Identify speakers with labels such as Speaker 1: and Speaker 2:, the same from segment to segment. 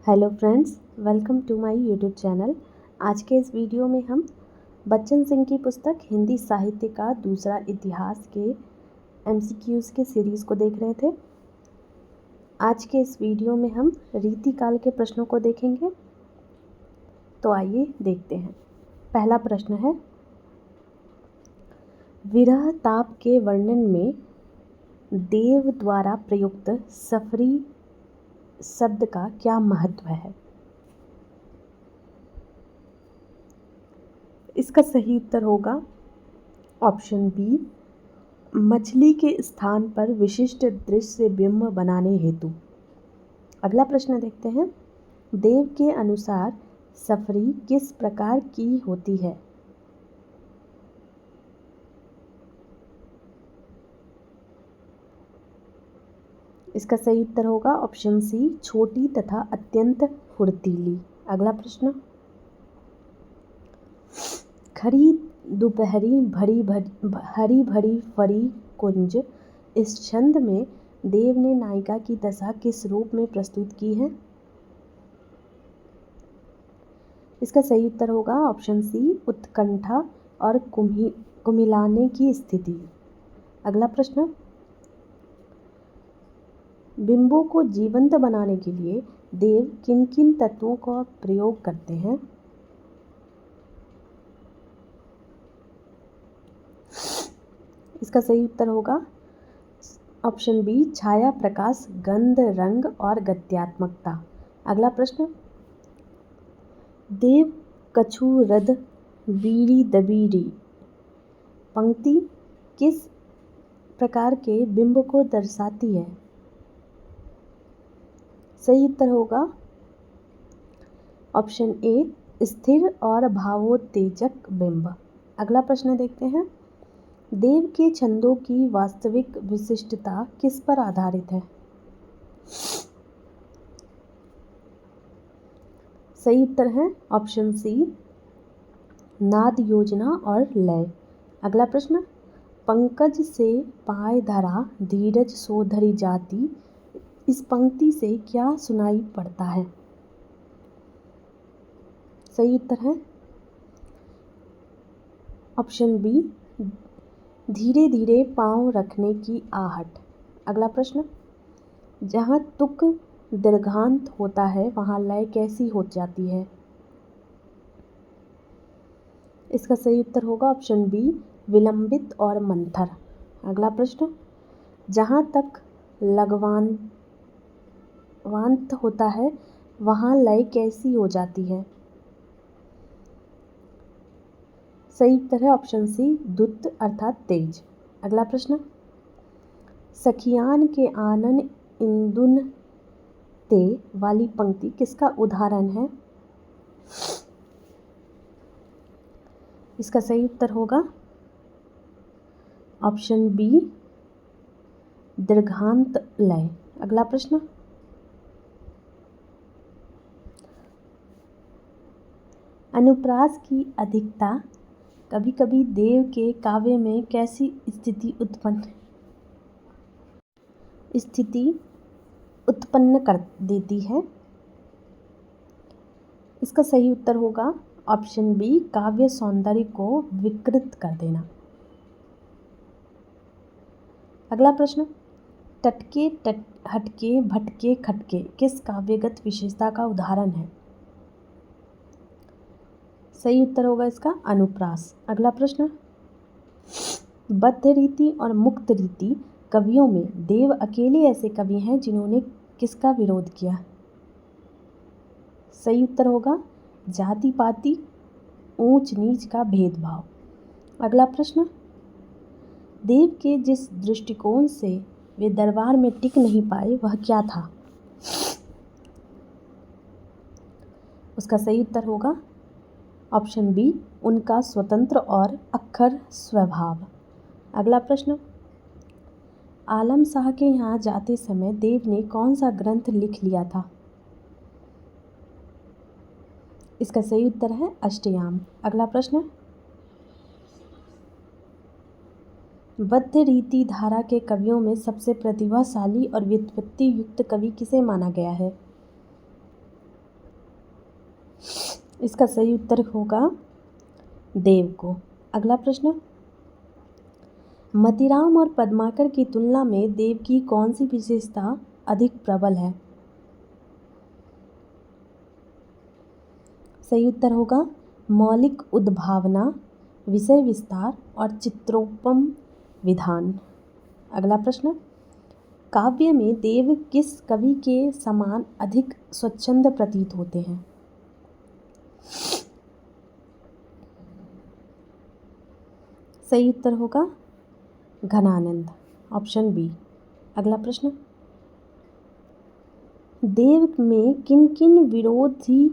Speaker 1: Hello friends, welcome to my YouTube channel. आज के इस वीडियो में हम बच्चन सिंह की पुस्तक हिंदी साहित्य का दूसरा इतिहास के एमसीक्यूज़ के सीरीज़ को देख रहे थे। आज के इस वीडियो में हम रीतिकाल के प्रश्नों को देखेंगे। तो आइए देखते हैं। पहला प्रश्न है, विरह ताप के वर्णन में देव द्वारा प्रयुक्त सफरी शब्द का क्या महत्व है? इसका सही उत्तर होगा ऑप्शन बी, मछली के स्थान पर विशिष्ट दृश्य बिंब बनाने हेतु। अगला प्रश्न देखते हैं, देव के अनुसार सफरी किस प्रकार की होती है? इसका सही उत्तर होगा ऑप्शन सी, छोटी तथा अत्यंत फुर्तीली। अगला प्रश्न, खरी दोपहरी हरी भरी फरी कुंज, इस छंद में देव ने नायिका की दशा किस रूप में प्रस्तुत की है? इसका सही उत्तर होगा ऑप्शन सी, उत्कंठा और कुमिलाने की स्थिति। अगला प्रश्न, बिंबों को जीवंत बनाने के लिए देव किन किन तत्वों का प्रयोग करते हैं? इसका सही उत्तर होगा ऑप्शन बी, छाया, प्रकाश, गंध, रंग और गत्यात्मकता। अगला प्रश्न, देव कछु रद बीड़ी दबीड़ी पंक्ति किस प्रकार के बिंब को दर्शाती है? सही उत्तर होगा ऑप्शन ए, स्थिर और भावोत्तेजक बिंब। अगला प्रश्न देखते हैं, देव के छंदों की वास्तविक विशिष्टता किस पर आधारित है? सही उत्तर है ऑप्शन सी, नाद, योजना और लय। अगला प्रश्न, पंकज से पाय धरा धीरज सो धरी जाति, इस पंक्ति से क्या सुनाई पड़ता है? सही उत्तर है ऑप्शन बी, धीरे धीरे पांव रखने की आहट। अगला प्रश्न, जहाँ तुक दीर्घांत होता है वहाँ लय कैसी हो जाती है? इसका सही उत्तर होगा ऑप्शन बी, विलंबित और मंथर। अगला प्रश्न, जहाँ तक लघवांत होता है वहाँ लय कैसी हो जाती है? सही उत्तर है ऑप्शन सी, द्रुत अर्थात तेज। अगला प्रश्न, सखियान के आनन इंदुन ते वाली पंक्ति किसका उदाहरण है? इसका सही उत्तर होगा ऑप्शन बी, दीर्घांत लय। अगला प्रश्न, अनुप्रास की अधिकता कभी कभी देव के काव्य में कैसी स्थिति उत्पन्न कर देती है? इसका सही उत्तर होगा ऑप्शन बी, काव्य सौंदर्य को विकृत कर देना। अगला प्रश्न, टटके हटके भटके खटके किस काव्यगत विशेषता का उदाहरण है? सही उत्तर होगा इसका अनुप्रास। अगला प्रश्न, बद्ध रीति और मुक्त रीति कवियों में देव अकेले ऐसे कवि हैं जिन्होंने किसका विरोध किया? सही उत्तर होगा जाति पाति ऊंच नीच का भेदभाव। अगला प्रश्न, देव के जिस दृष्टिकोण से वे दरबार में टिक नहीं पाए वह क्या था? उसका सही उत्तर होगा ऑप्शन बी, उनका स्वतंत्र और अक्खर स्वभाव। अगला प्रश्न, आलम शाह के यहाँ जाते समय देव ने कौन सा ग्रंथ लिख लिया था? इसका सही उत्तर है अष्टयाम। अगला प्रश्न, बद्ध रीति धारा के कवियों में सबसे प्रतिभाशाली और व्युत्पत्ति युक्त कवि किसे माना गया है? इसका सही उत्तर होगा देव को। अगला प्रश्न, मतीराम और पद्माकर की तुलना में देव की कौन सी विशेषता अधिक प्रबल है? सही उत्तर होगा मौलिक उद्भावना, विषय विस्तार और चित्रोपम विधान। अगला प्रश्न, काव्य में देव किस कवि के समान अधिक स्वच्छंद प्रतीत होते हैं? सही उत्तर होगा घनानंद, ऑप्शन बी। अगला प्रश्न, देव में किन किन विरोधी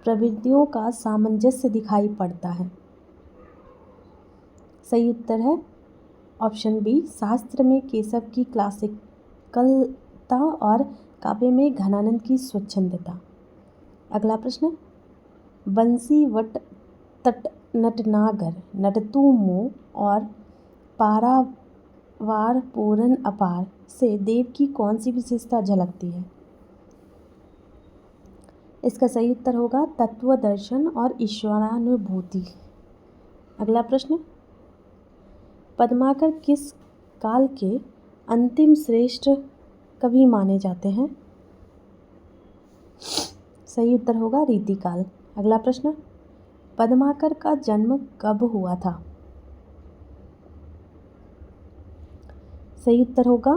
Speaker 1: प्रवृत्तियों का सामंजस्य दिखाई पड़ता है? सही उत्तर है ऑप्शन बी, शास्त्र में केशव की क्लासिकलता और काव्य में घनानंद की स्वच्छंदता। अगला प्रश्न, बंसी वट तट नटनागर नटतु मो और पारावार पूरन अपार से देव की कौन सी विशेषता झलकती है? इसका सही उत्तर होगा तत्व दर्शन और ईश्वरानुभूति। अगला प्रश्न, पद्माकर किस काल के अंतिम श्रेष्ठ कवि माने जाते हैं? सही उत्तर होगा रीतिकाल। अगला प्रश्न, पद्माकर का जन्म कब हुआ था? सही उत्तर होगा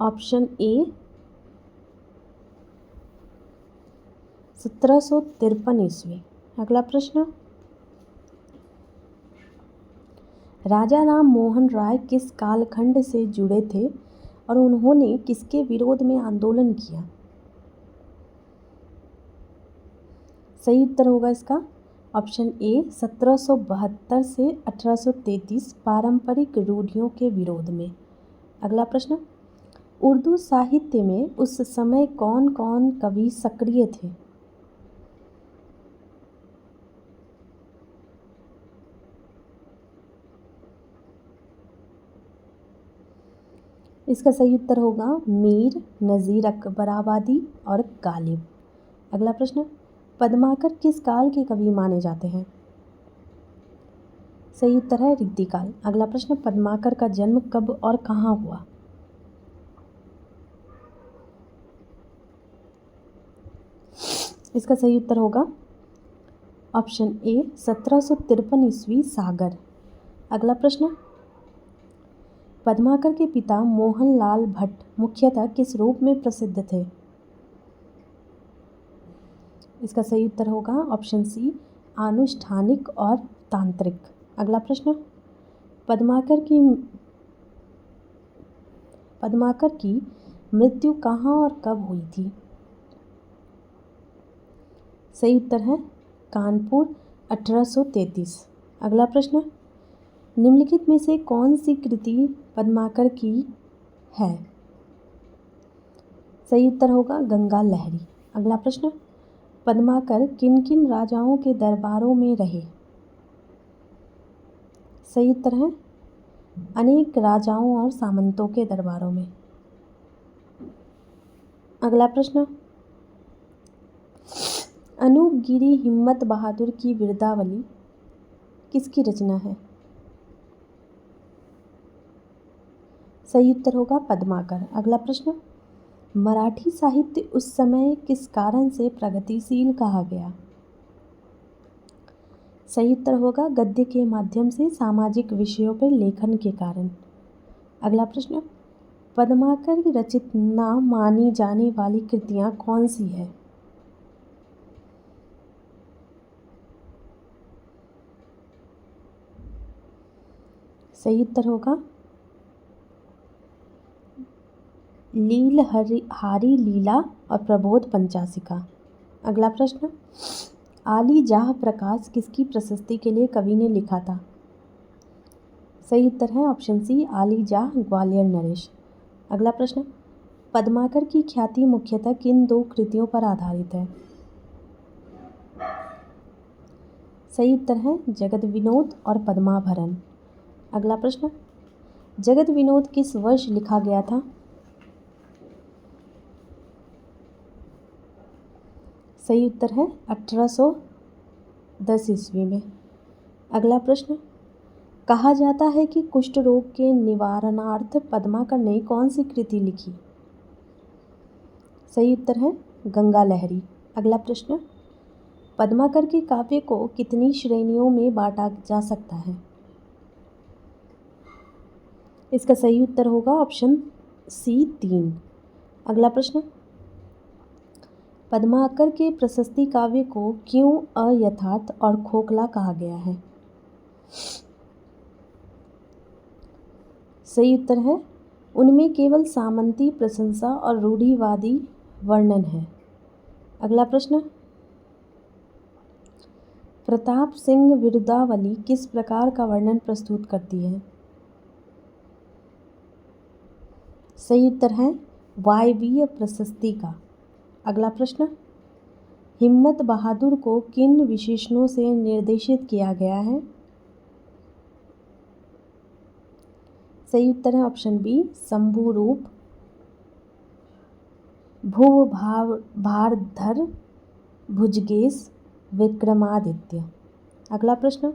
Speaker 1: ऑप्शन ए 1753 ईस्वी। अगला प्रश्न, राजा राम मोहन राय किस कालखंड से जुड़े थे और उन्होंने किसके विरोध में आंदोलन किया? सही उत्तर होगा इसका ऑप्शन ए 1772 से 1833 पारंपरिक रूढ़ियों के विरोध में। अगला प्रश्न, उर्दू साहित्य में उस समय कौन कौन कवि सक्रिय थे? इसका सही उत्तर होगा मीर, नज़ीर अकबराबादी और गालिब। अगला प्रश्न, पद्माकर किस काल के कवि माने जाते हैं? सही उत्तर है रीतिकाल। अगला प्रश्न, पद्माकर का जन्म कब और कहाँ हुआ? इसका सही उत्तर होगा ऑप्शन ए 1753 ईस्वी सागर। अगला प्रश्न, पद्माकर के पिता मोहनलाल भट्ट मुख्यतः किस रूप में प्रसिद्ध थे? इसका सही उत्तर होगा ऑप्शन सी आनुष्ठानिक और तांत्रिक। अगला प्रश्न, पद्माकर की मृत्यु कहाँ और कब हुई थी? सही उत्तर है कानपुर 1833। अगला प्रश्न, निम्नलिखित में से कौन सी कृति पद्माकर की है? सही उत्तर होगा गंगा लहरी। अगला प्रश्न, पद्माकर किन किन राजाओं के दरबारों में रहे? सही उत्तर है अनेक राजाओं और सामंतों के दरबारों में। अगला प्रश्न, अनूप गिरी हिम्मत बहादुर की वीरतावली किसकी रचना है? सही उत्तर होगा पद्माकर। अगला प्रश्न, मराठी साहित्य उस समय किस कारण से प्रगतिशील कहा गया? सही उत्तर होगा गद्य के माध्यम से सामाजिक विषयों पर लेखन के कारण। अगला प्रश्न, पद्माकर की रचित ना मानी जाने वाली कृतियां कौन सी है? सही उत्तर होगा लील हारी लीला और प्रबोध पंचासिका। अगला प्रश्न, आली जाह प्रकाश किसकी प्रशस्ति के लिए कवि ने लिखा था? सही उत्तर है ऑप्शन सी आली जाह ग्वालियर नरेश। अगला प्रश्न, पद्माकर की ख्याति मुख्यतः किन दो कृतियों पर आधारित है? सही उत्तर है जगत विनोद और पद्माभरण। अगला प्रश्न, जगत विनोद किस वर्ष लिखा गया था? सही उत्तर है 1810 ईस्वी में। अगला प्रश्न, कहा जाता है कि कुष्ठ रोग के निवारणार्थ पद्माकर ने कौन सी कृति लिखी? सही उत्तर है गंगा लहरी। अगला प्रश्न, पद्माकर के काव्य को कितनी श्रेणियों में बांटा जा सकता है? इसका सही उत्तर होगा ऑप्शन सी 3। अगला प्रश्न, पद्माकर के प्रशस्ति काव्य को क्यों अयथार्थ और खोखला कहा गया है? सही उत्तर है उनमें केवल सामंती प्रशंसा और रूढ़िवादी वर्णन है। अगला प्रश्न, प्रताप सिंह विरुदावली किस प्रकार का वर्णन प्रस्तुत करती है? सही उत्तर है वायवीय प्रशस्ति का। अगला प्रश्न, हिम्मत बहादुर को किन विशेषणों से निर्देशित किया गया है? सही उत्तर है ऑप्शन बी शंभु रूप, भुव भारधर, भुजगेश, विक्रमादित्य। अगला प्रश्न,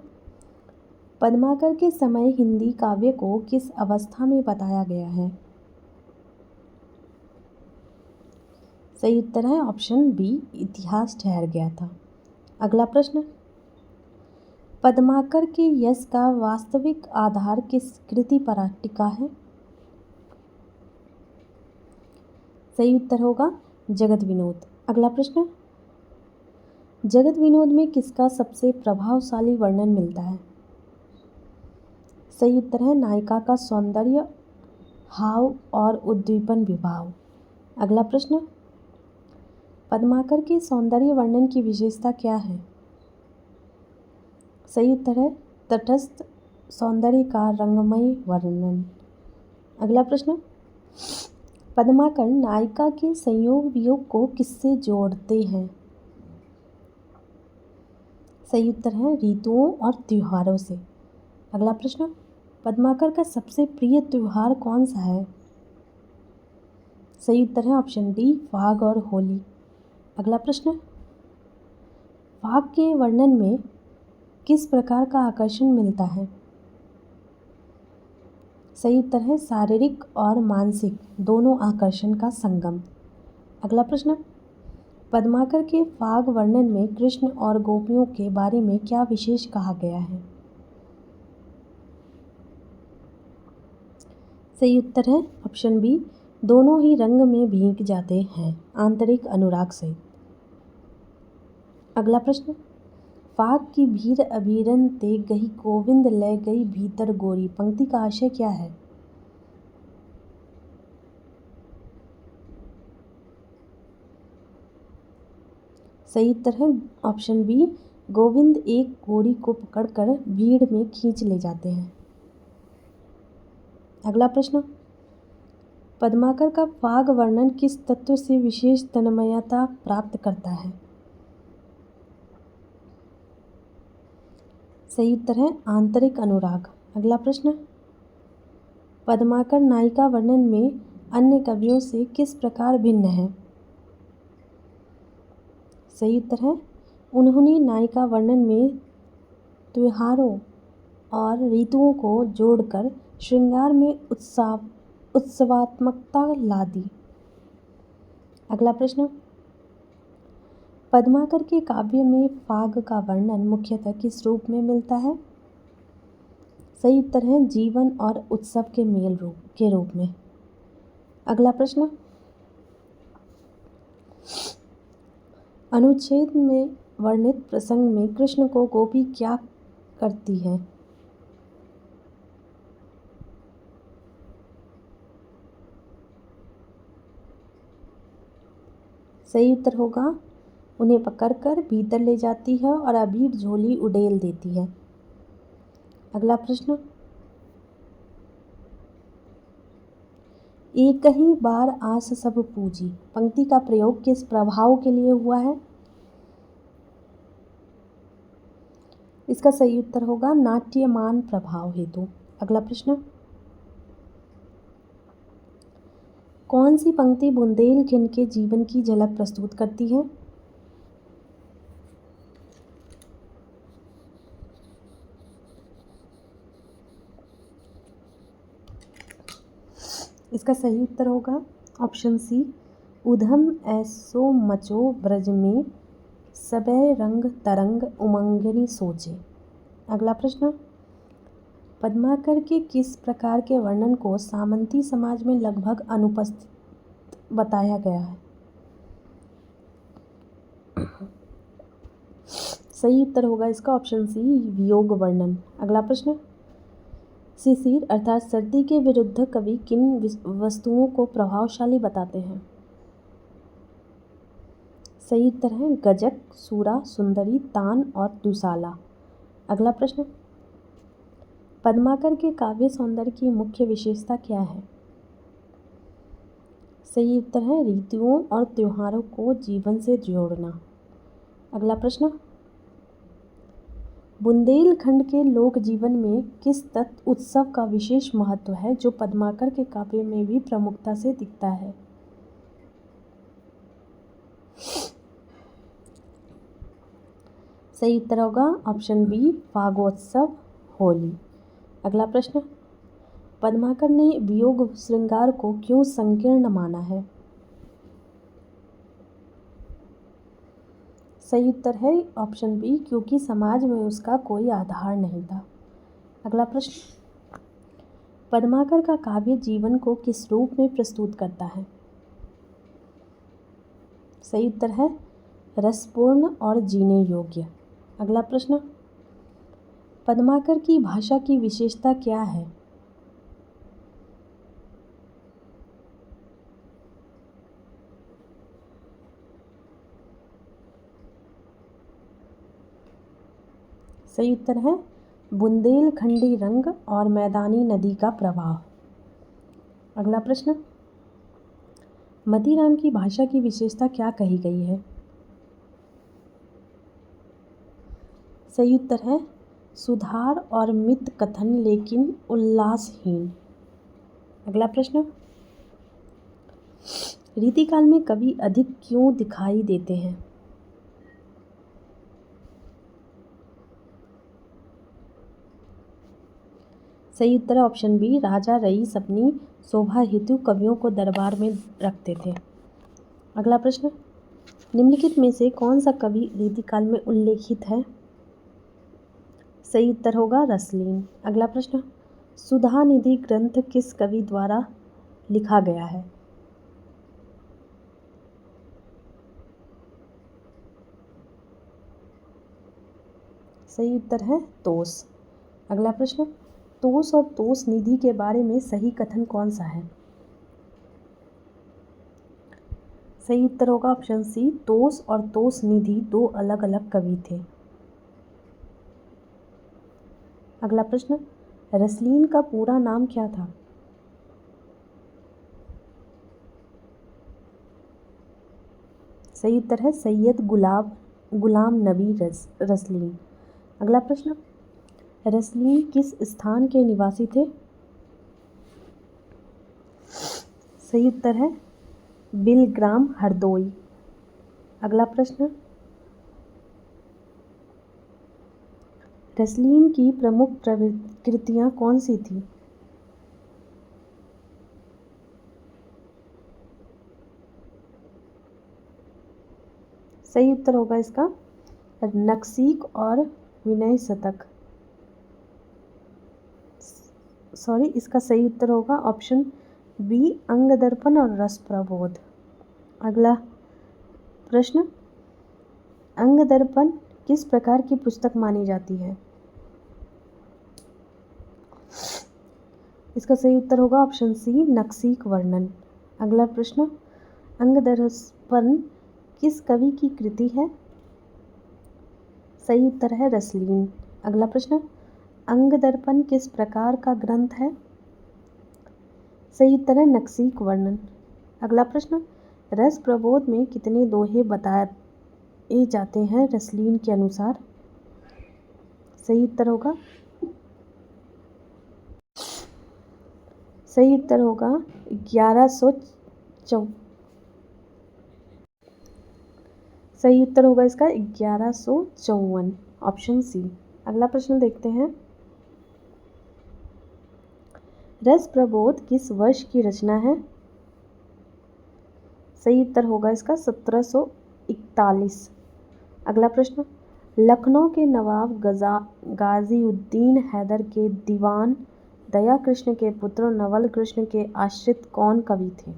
Speaker 1: पद्माकर के समय हिंदी काव्य को किस अवस्था में बताया गया है? सही उत्तर है ऑप्शन बी इतिहास ठहर गया था। अगला प्रश्न, पद्माकर के यश का वास्तविक आधार किस कृति पर टिका है? सही उत्तर होगा जगत विनोद। अगला प्रश्न, जगत विनोद में किसका सबसे प्रभावशाली वर्णन मिलता है? सही उत्तर है नायिका का सौंदर्य, हाव और उद्दीपन विभाव। अगला प्रश्न, पद्माकर के सौंदर्य वर्णन की विशेषता क्या है? सही उत्तर है तटस्थ सौंदर्य का रंगमय वर्णन। अगला प्रश्न, पद्माकर नायिका के संयोग वियोग को किससे जोड़ते हैं? सही उत्तर है ऋतुओं और त्योहारों से। अगला प्रश्न, पद्माकर का सबसे प्रिय त्योहार कौन सा है? सही उत्तर है ऑप्शन डी फाग और होली। अगला प्रश्न, फाग के वर्णन में किस प्रकार का आकर्षण मिलता है? सही उत्तर है शारीरिक और मानसिक दोनों आकर्षण का संगम। अगला प्रश्न, पद्माकर के फाग वर्णन में कृष्ण और गोपियों के बारे में क्या विशेष कहा गया है? सही उत्तर है ऑप्शन बी दोनों ही रंग में भीग जाते हैं आंतरिक अनुराग सहित। अगला प्रश्न, फाग की भीड़ अभीरन ते गही गोविंद ले गई भीतर गोरी पंक्ति का आशय क्या है? सही उत्तर है ऑप्शन बी गोविंद एक गोरी को पकड़कर भीड़ में खींच ले जाते हैं। अगला प्रश्न, पद्माकर का फाग वर्णन किस तत्व से विशेष तन्मयता प्राप्त करता है? सही उत्तर है आंतरिक अनुराग। अगला प्रश्न, पद्माकर नायिका वर्णन में अन्य कवियों से किस प्रकार भिन्न है? सही उत्तर है उन्होंने नायिका वर्णन में त्योहारों और ऋतुओं को जोड़कर श्रृंगार में उत्सवात्मकता ला दी। अगला प्रश्न, पद्माकर के काव्य में फाग का वर्णन मुख्यतः किस रूप में मिलता है? सही उत्तर है जीवन और उत्सव के मेल के रूप में। अगला प्रश्न, अनुच्छेद में वर्णित प्रसंग में कृष्ण को गोपी क्या करती है? सही उत्तर होगा उन्हें पकड़कर भीतर ले जाती है और अबीर झोली उड़ेल देती है। अगला प्रश्न, एक ही बार आस सब पूजी पंक्ति का प्रयोग किस प्रभाव के लिए हुआ है? इसका सही उत्तर होगा नाट्यमान प्रभाव हेतु। अगला प्रश्न, कौन सी पंक्ति बुंदेलखंड के जीवन की झलक प्रस्तुत करती है? इसका सही उत्तर होगा ऑप्शन सी, उधम ऐसो मचो ब्रज में, सबे रंग तरंग उमंगनी सोचे। अगला प्रश्न, पद्माकर के किस प्रकार के वर्णन को सामंती समाज में लगभग अनुपस्थित बताया गया है? सही उत्तर होगा इसका ऑप्शन सी, वियोग वर्णन। अगला प्रश्न, शिशिर अर्थात सर्दी के विरुद्ध कवि किन वस्तुओं को प्रभावशाली बताते हैं? सही उत्तर है गजक, सूरा, सुंदरी, तान और दुसाला। अगला प्रश्न, पद्माकर के काव्य सौंदर्य की मुख्य विशेषता क्या है? सही उत्तर है ऋतुओं और त्योहारों को जीवन से जोड़ना। अगला प्रश्न, बुंदेलखंड के लोक जीवन में किस तत्व उत्सव का विशेष महत्व है जो पद्माकर के काव्य में भी प्रमुखता से दिखता है? सही उत्तर होगा ऑप्शन बी, फागोत्सव, होली। अगला प्रश्न, पद्माकर ने वियोग श्रृंगार को क्यों संकीर्ण माना है? सही उत्तर है ऑप्शन बी, क्योंकि समाज में उसका कोई आधार नहीं था। अगला प्रश्न, पद्माकर का काव्य जीवन को किस रूप में प्रस्तुत करता है? सही उत्तर है रसपूर्ण और जीने योग्य। अगला प्रश्न, पद्माकर की भाषा की विशेषता क्या है? सही उत्तर है बुंदेलखंडी रंग और मैदानी नदी का प्रवाह। अगला प्रश्न, मतीराम की भाषा की विशेषता क्या कही गई है? सही उत्तर है सुधार और मित कथन लेकिन उल्लासहीन। अगला प्रश्न, रीतिकाल में कवि अधिक क्यों दिखाई देते हैं? सही उत्तर है ऑप्शन बी, राजा रईस अपनी शोभा हेतु कवियों को दरबार में रखते थे। अगला प्रश्न, निम्नलिखित में से कौन सा कवि रीतिकाल में उल्लेखित है? सही उत्तर होगा रसलीन। अगला प्रश्न, सुधा निधि ग्रंथ किस कवि द्वारा लिखा गया है? सही उत्तर है तोस। अगला प्रश्न, तोस और तोस निधि के बारे में सही कथन कौन सा है? सही उत्तर होगा ऑप्शन सी, तोस और तोस निधि दो अलग अलग कवि थे। अगला प्रश्न, रसलीन का पूरा नाम क्या था? सही उत्तर है सैयद गुलाम नबी रसलीन। अगला प्रश्न, रसलीन किस स्थान के निवासी थे? सही उत्तर है बिलग्राम, हरदोई। अगला प्रश्न, रसलीन की प्रमुख कृतियाँ कौन सी थी? सही उत्तर होगा इसका नक्सीक और विनय शतक। इसका सही उत्तर होगा ऑप्शन बी, अंग दर्पण और रस प्रबोध। अगला प्रश्न, अंग दर्पण किस प्रकार की पुस्तक मानी जाती है? इसका सही उत्तर होगा ऑप्शन सी, नक्सीक वर्णन। अगला प्रश्न, अंग दर्पण किस कवि की कृति है? सही उत्तर है रसलीन। अगला प्रश्न, अंग दर्पण किस प्रकार का ग्रंथ है? सही उत्तर है नक्सीक वर्णन। अगला प्रश्न, रस प्रबोध में कितने दोहे बताए जाते हैं रसलीन के अनुसार? सही उत्तर होगा 1154। सही उत्तर होगा इसका 1154, ऑप्शन सी। अगला प्रश्न देखते हैं, रस प्रबोध किस वर्ष की रचना है? सही उत्तर होगा इसका 1741। अगला प्रश्न, लखनऊ के नवाब गाजीउद्दीन हैदर के दीवान दया कृष्ण के पुत्र नवल कृष्ण के आश्रित कौन कवि थे?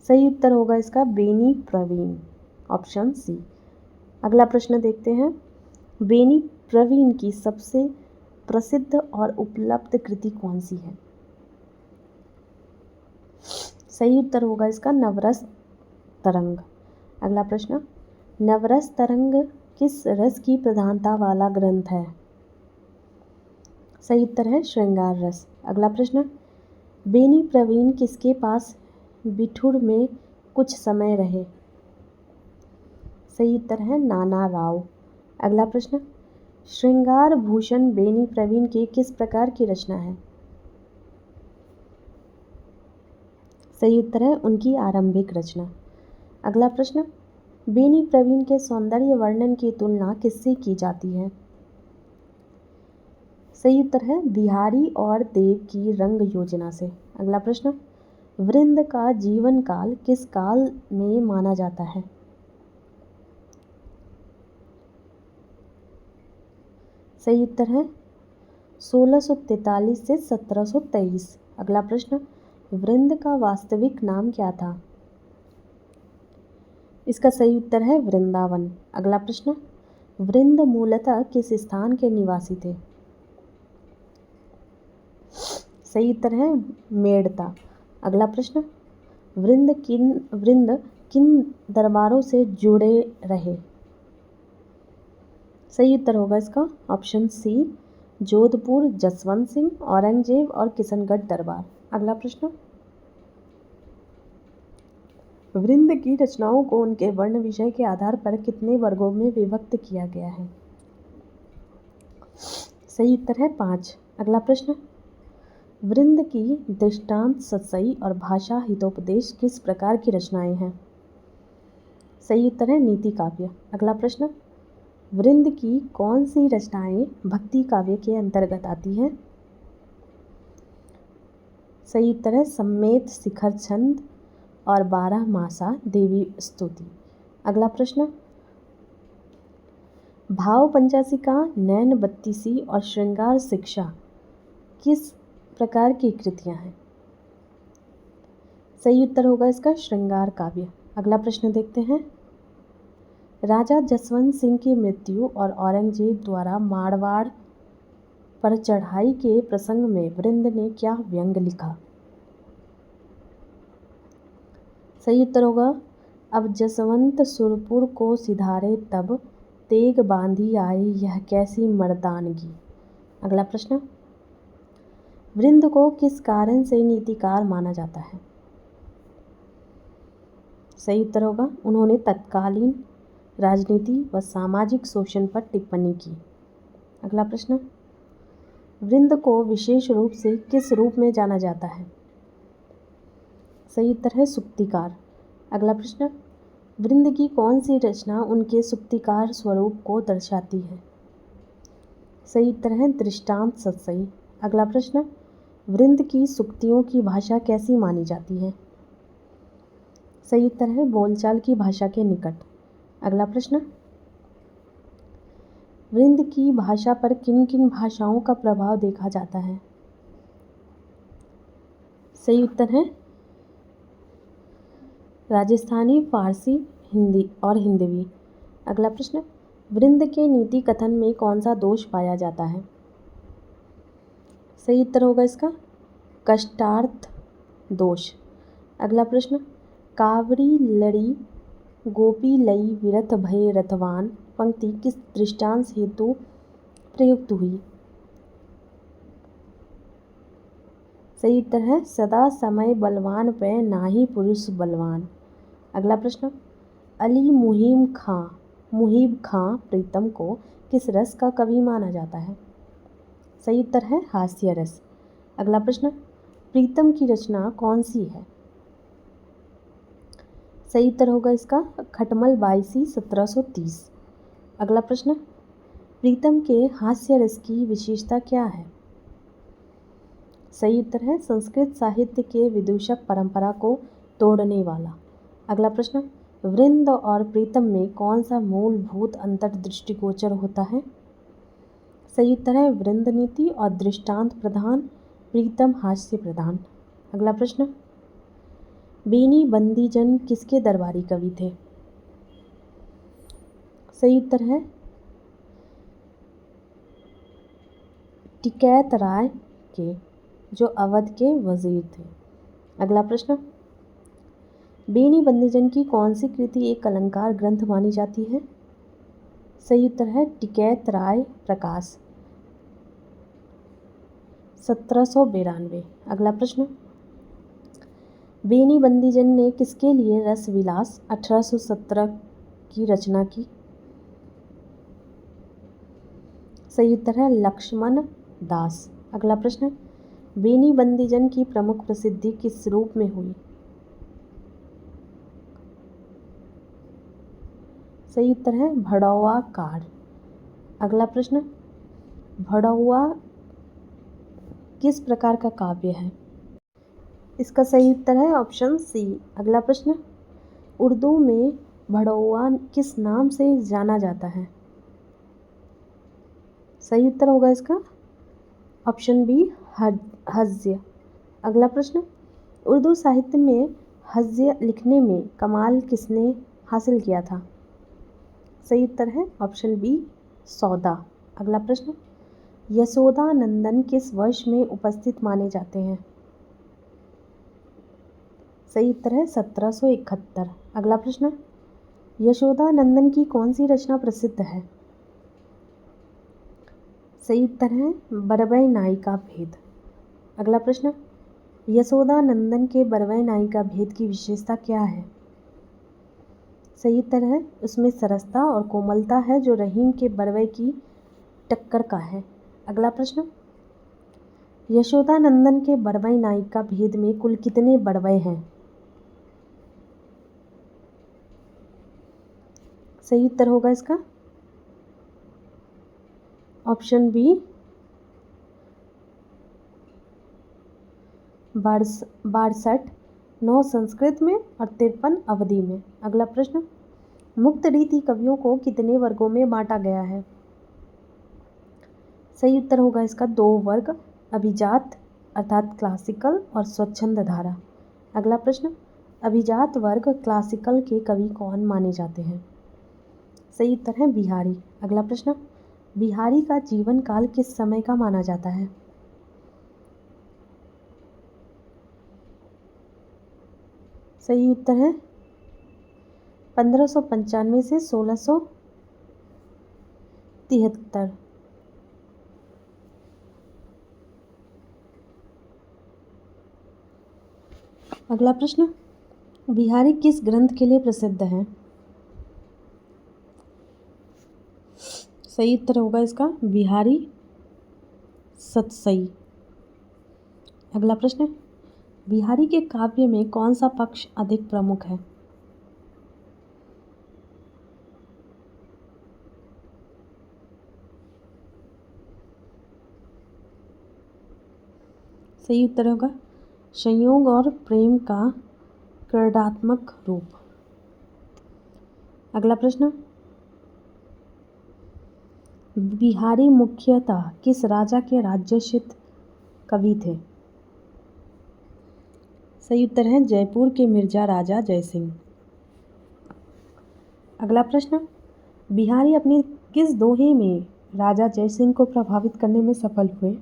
Speaker 1: सही उत्तर होगा इसका बेनी प्रवीण, ऑप्शन सी। अगला प्रश्न देखते हैं, बेनी प्रवीण की सबसे प्रसिद्ध और उपलब्ध कृति कौन सी है? सही उत्तर होगा इसका नवरस तरंग। अगला प्रश्न, नवरस तरंग किस रस की प्रधानता वाला ग्रंथ है? सही उत्तर है श्रृंगार रस। अगला प्रश्न, बेनी प्रवीण किसके पास बिठूर में कुछ समय रहे? सही उत्तर है नाना राव। अगला प्रश्न, श्रृंगार भूषण बेनी प्रवीण की किस प्रकार की रचना है? सही उत्तर है उनकी आरंभिक रचना। अगला प्रश्न, बेनी प्रवीण के सौंदर्य वर्णन की तुलना किससे की जाती है? सही उत्तर है बिहारी और देव की रंग योजना से। अगला प्रश्न, वृंद का जीवन काल किस काल में माना जाता है? सही उत्तर है 1643 से 1723। अगला प्रश्न, वृंद का वास्तविक नाम क्या था? इसका सही उत्तर है वृंदावन। अगला प्रश्न, वृंद मूलतः किस स्थान के निवासी थे? सही उत्तर है मेड़ता। अगला प्रश्न, वृंद किन दरबारों से जुड़े रहे? सही उत्तर होगा इसका ऑप्शन सी, जोधपुर, जसवंत सिंह, औरंगजेब और किशनगढ़ दरबार। अगला प्रश्न, वृंद की रचनाओं को उनके वर्ण विषय के आधार पर कितने वर्गों में विभक्त किया गया है? सही उत्तर है 5। अगला प्रश्न, वृंद की दृष्टांत सतसई और भाषा हितोपदेश किस प्रकार की रचनाएं हैं? सही उत्तर है नीति काव्य। अगला प्रश्न, वृंद की कौन सी रचनाएं भक्ति काव्य के अंतर्गत आती हैं? सही उत्तर है सम्मेत शिखर छंद और 12 मासा देवी स्तुति। अगला प्रश्न, भाव पंचासिका, नैन बत्तीसी और श्रृंगार शिक्षा किस प्रकार की कृतियां हैं? सही उत्तर होगा इसका श्रृंगार काव्य। अगला प्रश्न देखते हैं, राजा जसवंत सिंह की मृत्यु और औरंगजेब द्वारा मारवाड़ पर चढ़ाई के प्रसंग में वृंद ने क्या व्यंग लिखा? सही उत्तर होगा, अब जसवंत सुरपुर को सिधारे तब तेग बांधी आई यह कैसी मर्दानगी। अगला प्रश्न, वृंद को किस कारण से नीतिकार माना जाता है? सही उत्तर होगा, उन्होंने तत्कालीन राजनीति व सामाजिक शोषण पर टिप्पणी की। अगला प्रश्न, वृंद को विशेष रूप से किस रूप में जाना जाता है? सही उत्तर है सुक्तिकार। अगला प्रश्न, वृंद की कौन सी रचना उनके सुक्तिकार स्वरूप को दर्शाती है? सही उत्तर है दृष्टांत सतसई। अगला प्रश्न, वृंद की सुक्तियों की भाषा कैसी मानी जाती है? सही उत्तर है बोलचाल की भाषा के निकट। अगला प्रश्न, वृंद की भाषा पर किन किन भाषाओं का प्रभाव देखा जाता है? सही उत्तर है राजस्थानी, फारसी, हिंदी और हिंदवी। अगला प्रश्न, वृंद के नीति कथन में कौन सा दोष पाया जाता है? सही उत्तर होगा इसका कष्टार्थ दोष। अगला प्रश्न, कावरी लड़ी गोपी लई विरथ भय रथवान पंक्ति किस दृष्टांत हेतु प्रयुक्त हुई? सही उत्तर है सदा समय बलवान पे नाही पुरुष बलवान। अगला प्रश्न, अली मुहिब खां प्रीतम को किस रस का कवि माना जाता है? सही उत्तर है हास्य रस। अगला प्रश्न, प्रीतम की रचना कौन सी है? सही उत्तर होगा इसका खटमल बाईसी 1730। अगला प्रश्न, प्रीतम के हास्य रस की विशेषता क्या है? सही उत्तर है संस्कृत साहित्य के विदूषक परंपरा को तोड़ने वाला। अगला प्रश्न, वृंद और प्रीतम में कौन सा मूलभूत अंतर दृष्टिगोचर होता है? सही उत्तर है वृंद नीति और दृष्टांत प्रधान, प्रीतम हास्य प्रधान। अगला प्रश्न, बेनी बंदीजन किसके दरबारी कवि थे? सही उत्तर है टिकैत राय के, जो अवध के वजीर थे। अगला प्रश्न, बेनी बंदीजन की कौन सी कृति एक अलंकार ग्रंथ मानी जाती है? सही उत्तर है टिकैत राय प्रकाश 1792। अगला प्रश्न, बेनी बंदीजन ने किसके लिए रस विलास 1817 की रचना की? सही उत्तर है लक्ष्मण दास। अगला प्रश्न, बेनी बंदीजन की प्रमुख प्रसिद्धि किस रूप में हुई? सही उत्तर है भड़ौआ कार। अगला प्रश्न, भड़ौआ किस प्रकार का काव्य है? इसका सही उत्तर है ऑप्शन सी। अगला प्रश्न, उर्दू में भड़ौआ किस नाम से जाना जाता है? सही उत्तर होगा इसका ऑप्शन बी हज्य। अगला प्रश्न, उर्दू साहित्य में हज्य लिखने में कमाल किसने हासिल किया था? सही उत्तर है ऑप्शन बी सौदा। अगला प्रश्न, यशोदा नंदन किस वर्ष में उपस्थित माने जाते हैं? सही उत्तर है 1771। अगला प्रश्न, यशोदा नंदन की कौन सी रचना प्रसिद्ध है? सही उत्तर है बरवै नायिका भेद। अगला प्रश्न, यशोदा नंदन के बरवै नायिका भेद की विशेषता क्या है? सही उत्तर है उसमें सरसता और कोमलता है जो रहीम के बरवै की टक्कर का है। अगला प्रश्न, यशोदा नंदन के बरवै नायिका भेद में कुल कितने बरवै हैं? सही उत्तर होगा इसका ऑप्शन बी 62, 9 संस्कृत में और 53 अवधि में। अगला प्रश्न, मुक्त रीति कवियों को कितने वर्गों में बांटा गया है? सही उत्तर होगा इसका 2 वर्ग, अभिजात अर्थात क्लासिकल और स्वच्छंद धारा। अगला प्रश्न, अभिजात वर्ग क्लासिकल के कवि कौन माने जाते हैं? सही उत्तर है बिहारी। अगला प्रश्न, बिहारी का जीवन काल किस समय का माना जाता है? सही उत्तर है 1595 से 1673। अगला प्रश्न, बिहारी किस ग्रंथ के लिए प्रसिद्ध हैं? सही उत्तर होगा इसका बिहारी सतसई। अगला प्रश्न, बिहारी के काव्य में कौन सा पक्ष अधिक प्रमुख है? सही उत्तर होगा संयोग और प्रेम का क्रीडात्मक रूप। अगला प्रश्न, बिहारी मुख्यतः किस राजा के राज्यस्थित कवि थे? सही उत्तर है जयपुर के मिर्जा राजा जयसिंह। अगला प्रश्न, बिहारी अपने किस दोहे में राजा जयसिंह को प्रभावित करने में सफल हुए?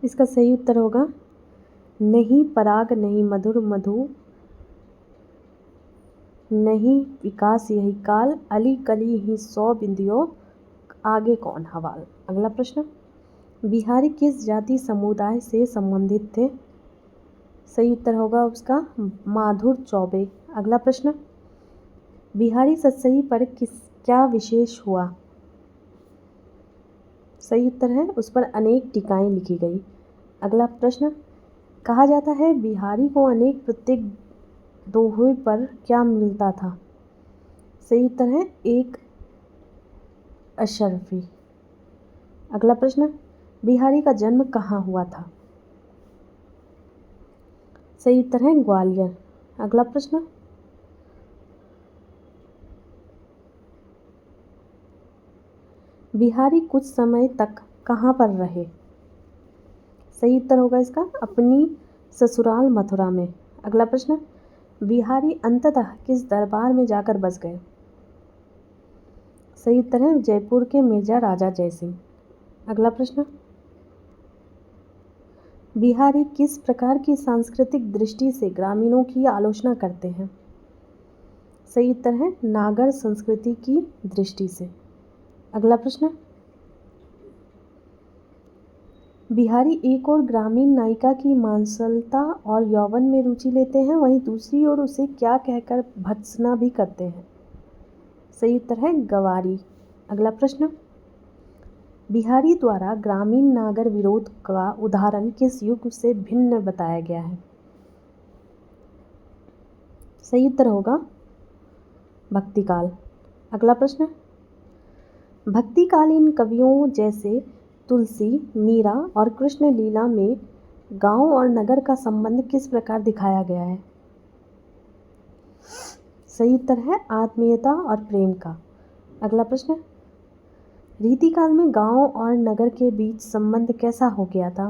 Speaker 1: इसका सही उत्तर होगा नहीं पराग नहीं मधुर मधु नहीं विकास यही काल, अली कली ही 100 बिंदियों आगे कौन हवाल। अगला प्रश्न, बिहारी किस जाति समुदाय से संबंधित थे? सही उत्तर होगा उसका माधुर चौबे। अगला प्रश्न, बिहारी सतसई पर क्या विशेष हुआ? सही उत्तर है उस पर अनेक टीकाएं लिखी गई। अगला प्रश्न, कहा जाता है बिहारी को अनेक प्रत्येक दोहे पर क्या मिलता था? सही उत्तर है एक अशरफी। अगला प्रश्न, बिहारी का जन्म कहाँ हुआ था? सही उत्तर है ग्वालियर। अगला प्रश्न, बिहारी कुछ समय तक कहाँ पर रहे? सही उत्तर होगा इसका अपनी ससुराल मथुरा में। अगला प्रश्न, बिहारी अंततः किस दरबार में जाकर बस गए? सही उत्तर है जयपुर के मिर्जा राजा जयसिंह। अगला प्रश्न, बिहारी किस प्रकार की सांस्कृतिक दृष्टि से ग्रामीणों की आलोचना करते हैं? सही उत्तर है नागर संस्कृति की दृष्टि से। अगला प्रश्न, बिहारी एक और ग्रामीण नायिका की मांसलता और यौवन में रुचि लेते हैं, वहीं दूसरी ओर उसे क्या कहकर भर्त्सना भी करते हैं? सही उत्तर है गवारी। अगला प्रश्न, बिहारी द्वारा ग्रामीण नागर विरोध का उदाहरण किस युग से भिन्न बताया गया है? सही उत्तर होगा भक्तिकाल। अगला प्रश्न, भक्तिकालीन कवियों जैसे तुलसी, मीरा और कृष्ण लीला में गांव और नगर का संबंध किस प्रकार दिखाया गया है? सही उत्तर है आत्मीयता और प्रेम का। अगला प्रश्न, रीतिकाल में गांव और नगर के बीच संबंध कैसा हो गया था?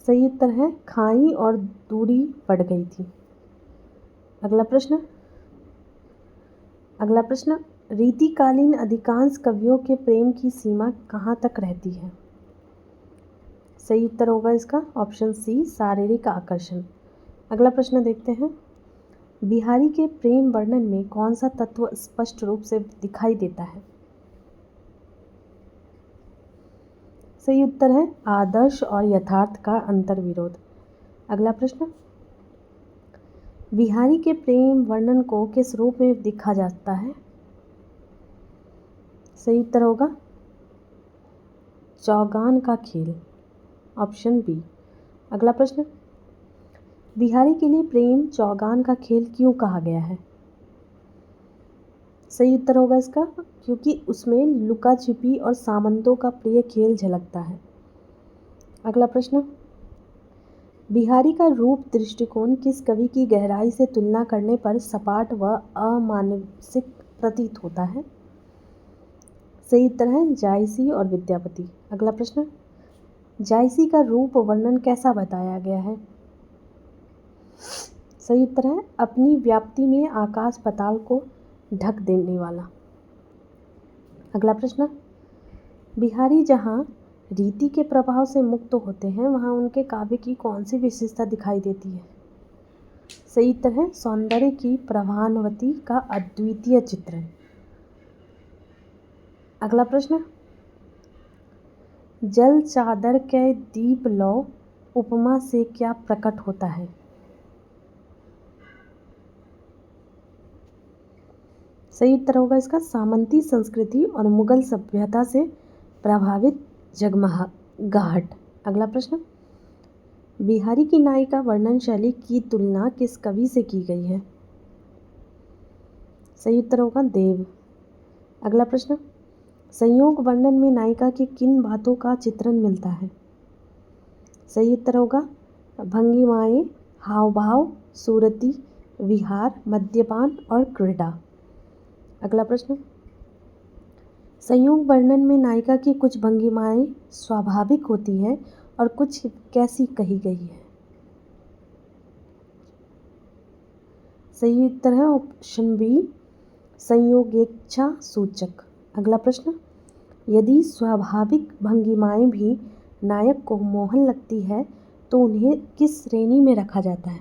Speaker 1: सही उत्तर है खाई और दूरी बढ़ गई थी। अगला प्रश्न, रीतिकालीन अधिकांश कवियों के प्रेम की सीमा कहाँ तक रहती है? सही उत्तर होगा इसका ऑप्शन सी शारीरिक आकर्षण। अगला प्रश्न देखते हैं, बिहारी के प्रेम वर्णन में कौन सा तत्व स्पष्ट रूप से दिखाई देता है? सही उत्तर है आदर्श और यथार्थ का अंतर्विरोध। अगला प्रश्न, बिहारी के प्रेम वर्णन को किस रूप में दिखा जाता है? सही उत्तर होगा चौगान का खेल, ऑप्शन बी। अगला प्रश्न, बिहारी के लिए प्रेम चौगान का खेल क्यों कहा गया है? सही उत्तर होगा इसका क्योंकि उसमें लुका छिपी और सामंतों का प्रिय खेल झलकता है। अगला प्रश्न, बिहारी का रूप दृष्टिकोण किस कवि की गहराई से तुलना करने पर सपाट व अमानसिक प्रतीत होता है? सही उत्तर है जायसी और विद्यापति। अगला प्रश्न, जायसी का रूप वर्णन कैसा बताया गया है? सही उत्तर है अपनी व्याप्ति में आकाश पाताल को ढक देने वाला। अगला प्रश्न, बिहारी जहाँ रीति के प्रभाव से मुक्त होते हैं वहाँ उनके काव्य की कौन सी विशेषता दिखाई देती है? सही उत्तर है सौंदर्य की प्रभावती का अद्वितीय चित्रण। अगला प्रश्न, जल चादर के दीप लो उपमा से क्या प्रकट होता है? सही उत्तर होगा इसका सामंती संस्कृति और मुगल सभ्यता से प्रभावित जगमगाहट। अगला प्रश्न, बिहारी की नायिका वर्णन शैली की तुलना किस कवि से की गई है? सही उत्तर होगा देव। अगला प्रश्न, संयोग वर्णन में नायिका की किन बातों का चित्रण मिलता है? सही उत्तर होगा भंगिमाएं, हाव भाव, सूरती, विहार, मद्यपान और क्रीड़ा। अगला प्रश्न, संयोग वर्णन में नायिका की कुछ भंगिमाएं स्वाभाविक होती हैं और कुछ कैसी कही गई है? सही उत्तर है ऑप्शन बी संयोगेच्छा सूचक। अगला प्रश्न, यदि स्वाभाविक भंगिमाएं भी नायक को मोहन लगती है तो उन्हें किस श्रेणी में रखा जाता है?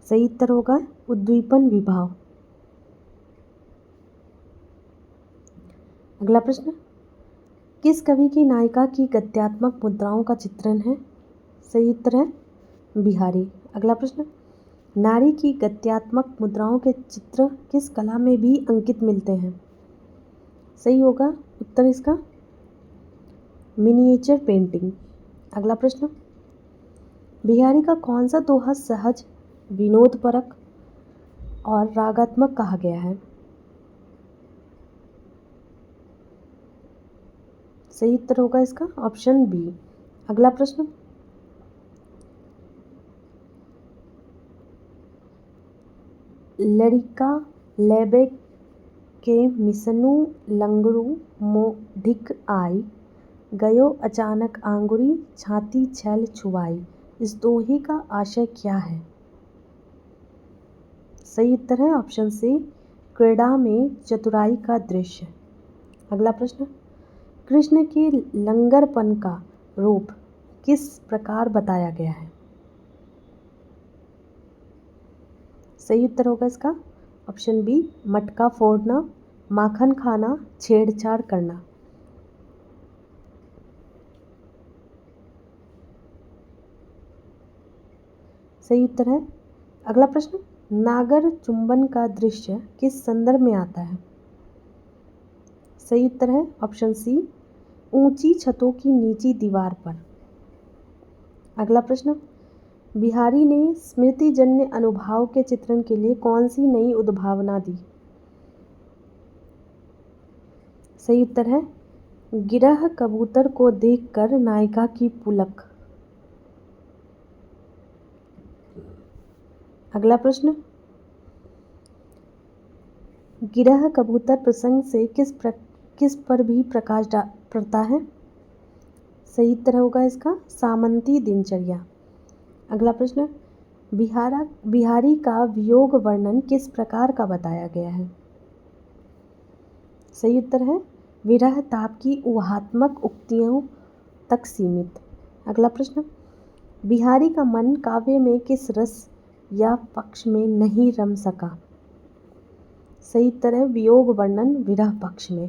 Speaker 1: सही उत्तर होगा उद्दीपन विभाव। अगला प्रश्न, किस कवि की नायिका की गद्यात्मक मुद्राओं का चित्रण है? सही उत्तर है बिहारी। अगला प्रश्न, नारी की गद्यात्मक मुद्राओं के चित्र किस कला में भी अंकित मिलते हैं? सही होगा उत्तर इसका मिनिएचर पेंटिंग। अगला प्रश्न, बिहारी का कौन सा दोहा सहज, विनोदपरक और रागात्मक कहा गया है? सही उत्तर होगा इसका ऑप्शन बी। अगला प्रश्न, लड़िका लेबे के मिसनु लंगड़ू मोढ़िक आई, गयो अचानक आंगुरी छाती छैल छुआई। इस दोहे का आशय क्या है? सही उत्तर है ऑप्शन सी, क्रीड़ा में चतुराई का दृश्य। अगला प्रश्न, कृष्ण के लंगरपन का रूप किस प्रकार बताया गया है? सही उत्तर होगा इसका ऑप्शन बी, मटका फोड़ना, माखन खाना, छेड़छाड़ करना। सही उत्तर है। अगला प्रश्न, नागर चुंबन का दृश्य किस संदर्भ में आता है? सही उत्तर है ऑप्शन सी, ऊंची छतों की नीची दीवार पर। अगला प्रश्न, बिहारी ने स्मृतिजन्य अनुभाव के चित्रण के लिए कौन सी नई उद्भावना दी? सही उत्तर है, गिरह कबूतर को देखकर नायिका की पुलक। अगला प्रश्न, गिरह कबूतर प्रसंग से किस पर भी प्रकाश पड़ता है? सही उत्तर होगा इसका सामंती दिनचर्या। अगला प्रश्न, बिहारी का वियोग वर्णन किस प्रकार का बताया गया है? सही उत्तर है, विरह ताप की ऊहात्मक उक्तियों तक सीमित। अगला प्रश्न, बिहारी का मन काव्य में किस रस या पक्ष में नहीं रम सका? सही उत्तर है, वियोग वर्णन विरह पक्ष में।